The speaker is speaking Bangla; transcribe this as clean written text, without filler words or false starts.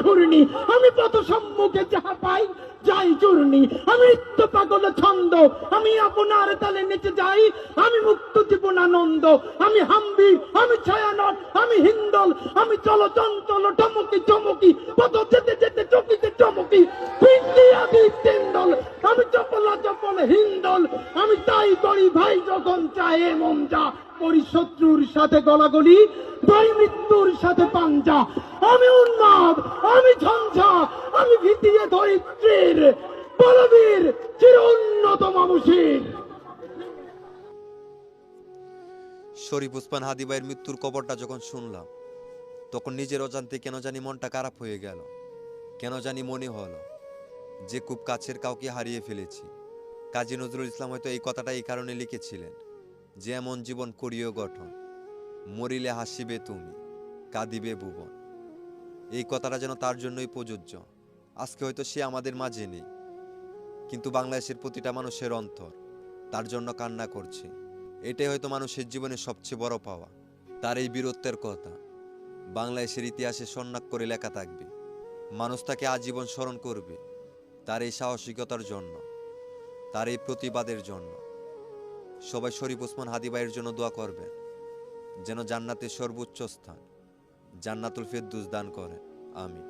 ঘূর্ণি, আমি পথ সম্মুখে যাহা পাই যাই চূর্ণি। আমি নিত্য পাগল ছন্দ, আমি আপনার তালে নেচে যাই, আমি মুক্ত জীবন আনন্দ। আমি হাম্বির, আমি ছায়ানট, আমি হিন্দল, আমি চল চঞ্চল টমকি চমকি, পথ যেতে যেতে চকিতে চমকি। পিন্ডি আদি তিন্দল, আমি চপলা চপল হিন্দল, আমি তাই করি ভাই যখন চায় মন যা। করি শত্রুর সাথে গলাগলি, ভাই মৃত্যুর সাথে পাঞ্জা। আমি উন্মাদ, আমি ঝঞ্ঝা, আমি ভীতিয়ে ধরিত্রীর বলবীর চির উন্নত মানুষের। শরীফ ওসমান হাদী ভাইয়ের মৃত্যুর খবরটা যখন শুনলাম, তখন নিজের অজান্তে কেন জানি মনটা খারাপ হয়ে গেল। কেন জানি মনে হলো যে খুব কাছের কাউকে হারিয়ে ফেলেছি। কাজী নজরুল ইসলাম হয়তো এই কথাটা এই কারণে লিখেছিলেন যে এমন জীবন করিও গঠন, মরিলে হাসিবে তুমি, কাঁদিবে ভুবন। এই কথাটা যেন তার জন্যই প্রযোজ্য। আজকে হয়তো সে আমাদের মাঝে নেই, কিন্তু বাংলাদেশের প্রতিটা মানুষের অন্তর তার জন্য কান্না করছে। এটাই হয়তো মানুষের জীবনের সবচেয়ে বড় পাওয়া। তার এই বীরত্বের কথা বাংলাদেশের ইতিহাসে স্বর্ণাক্ষরে লেখা থাকবে। মানুষ তাকে আজীবন স্মরণ করবে তার এই সাহসিকতার জন্য, তার এই প্রতিবাদের জন্য। সবাই শরীফ ওসমান হাদী ভাইয়ের জন্য দোয়া করবেন যেন জান্নাতের সর্বোচ্চ স্থান জান্নাতুল ফেরদৌস দান করেন। আমিন।